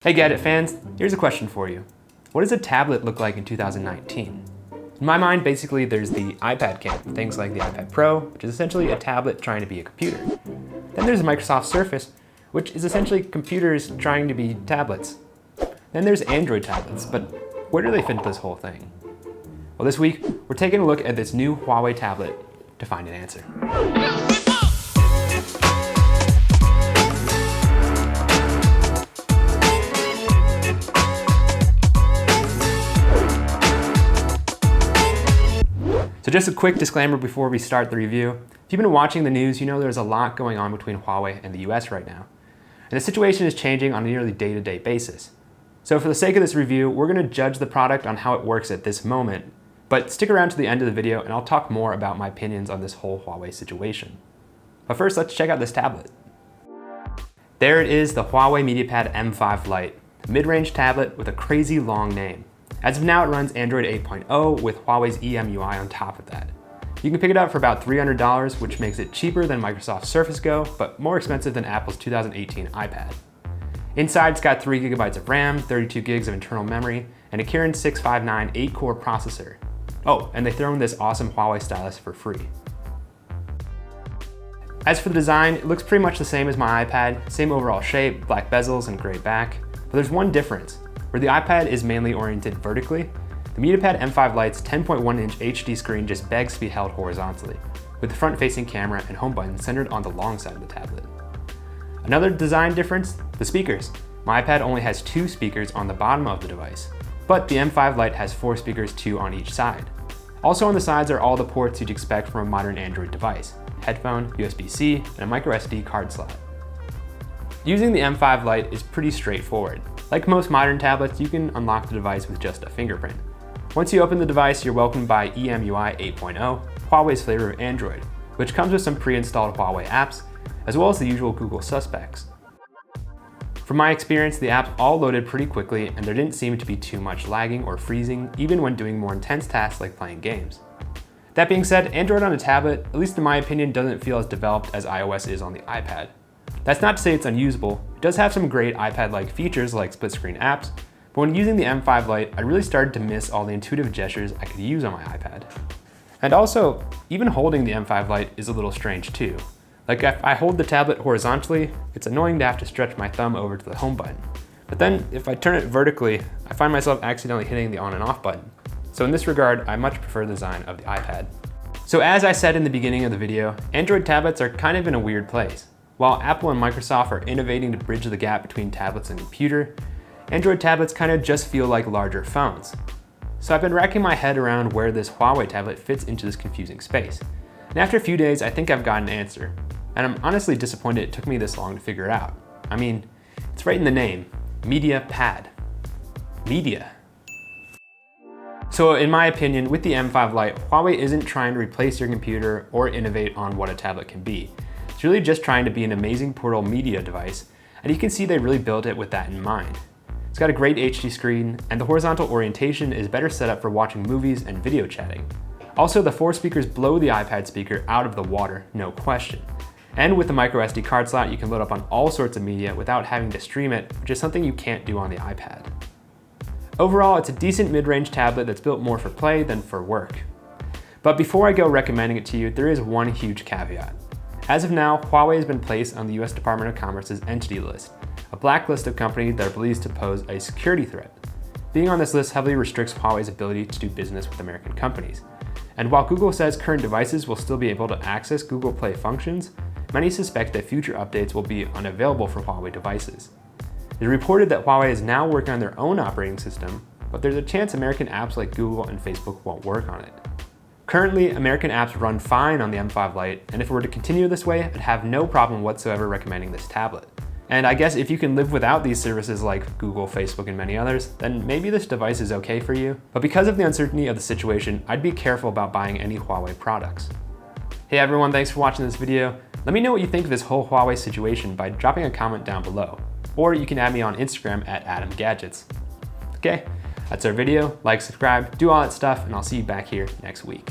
Hey Gadget fans, here's a question for you. What does a tablet look like in 2019? In my mind, basically there's the iPad camp, things like the iPad Pro, which is essentially a tablet trying to be a computer. Then there's Microsoft Surface, which is essentially computers trying to be tablets. Then there's Android tablets, but where do they fit into this whole thing? Well, this week, we're taking a look at this new Huawei tablet to find an answer. So just a quick disclaimer before we start the review. If you've been watching the news, you know there's a lot going on between Huawei and the US right now. And the situation is changing on a nearly day-to-day basis. So for the sake of this review, we're going to judge the product on how it works at this moment. But stick around to the end of the video and I'll talk more about my opinions on this whole Huawei situation. But first, let's check out this tablet. There it is, the Huawei Mediapad M5 Lite, a mid-range tablet with a crazy long name. As of now, it runs Android 8.0 with Huawei's EMUI on top of that. You can pick it up for about $300, which makes it cheaper than Microsoft Surface Go, but more expensive than Apple's 2018 iPad. Inside, it's got 3 GB of RAM, 32 gigs of internal memory, and a Kirin 659 8-core processor. Oh, and they throw in this awesome Huawei stylus for free. As for the design, it looks pretty much the same as my iPad, same overall shape, black bezels and gray back, but there's one difference. Where the iPad is mainly oriented vertically, the Mediapad M5 Lite's 10.1-inch HD screen just begs to be held horizontally, with the front-facing camera and home button centered on the long side of the tablet. Another design difference, the speakers. My iPad only has 2 speakers on the bottom of the device, but the M5 Lite has 4 speakers, 2 on each side. Also on the sides are all the ports you'd expect from a modern Android device: headphone, USB-C, and a microSD card slot. Using the M5 Lite is pretty straightforward. Like most modern tablets, you can unlock the device with just a fingerprint. Once you open the device, you're welcomed by EMUI 8.0, Huawei's flavor of Android, which comes with some pre-installed Huawei apps, as well as the usual Google suspects. From my experience, the apps all loaded pretty quickly and there didn't seem to be too much lagging or freezing, even when doing more intense tasks like playing games. That being said, Android on a tablet, at least in my opinion, doesn't feel as developed as iOS is on the iPad. That's not to say it's unusable. It does have some great iPad-like features like split-screen apps, but when using the M5 Lite, I really started to miss all the intuitive gestures I could use on my iPad. And also, even holding the M5 Lite is a little strange too. Like if I hold the tablet horizontally, it's annoying to have to stretch my thumb over to the home button. But then if I turn it vertically, I find myself accidentally hitting the on and off button. So in this regard, I much prefer the design of the iPad. So as I said in the beginning of the video, Android tablets are kind of in a weird place. While Apple and Microsoft are innovating to bridge the gap between tablets and computer, Android tablets kind of just feel like larger phones. So I've been racking my head around where this Huawei tablet fits into this confusing space. And after a few days, I think I've got an answer. And I'm honestly disappointed it took me this long to figure it out. I mean, it's right in the name, Mediapad. Media. So in my opinion, with the M5 Lite, Huawei isn't trying to replace your computer or innovate on what a tablet can be. It's really just trying to be an amazing portable media device, and you can see they really built it with that in mind. It's got a great HD screen, and the horizontal orientation is better set up for watching movies and video chatting. Also, the 4 speakers blow the iPad speaker out of the water, no question. And with the microSD card slot, you can load up on all sorts of media without having to stream it, which is something you can't do on the iPad. Overall, it's a decent mid-range tablet that's built more for play than for work. But before I go recommending it to you, there is one huge caveat. As of now, Huawei has been placed on the US Department of Commerce's Entity List, a blacklist of companies that are believed to pose a security threat. Being on this list heavily restricts Huawei's ability to do business with American companies. And while Google says current devices will still be able to access Google Play functions, many suspect that future updates will be unavailable for Huawei devices. It is reported that Huawei is now working on their own operating system, but there's a chance American apps like Google and Facebook won't work on it. Currently, American apps run fine on the M5 Lite, and if it were to continue this way, I'd have no problem whatsoever recommending this tablet. And I guess if you can live without these services like Google, Facebook, and many others, then maybe this device is okay for you. But because of the uncertainty of the situation, I'd be careful about buying any Huawei products. Hey everyone, thanks for watching this video. Let me know what you think of this whole Huawei situation by dropping a comment down below. Or you can add me on Instagram at AdamGadgets. Okay, that's our video. Like, subscribe, do all that stuff, and I'll see you back here next week.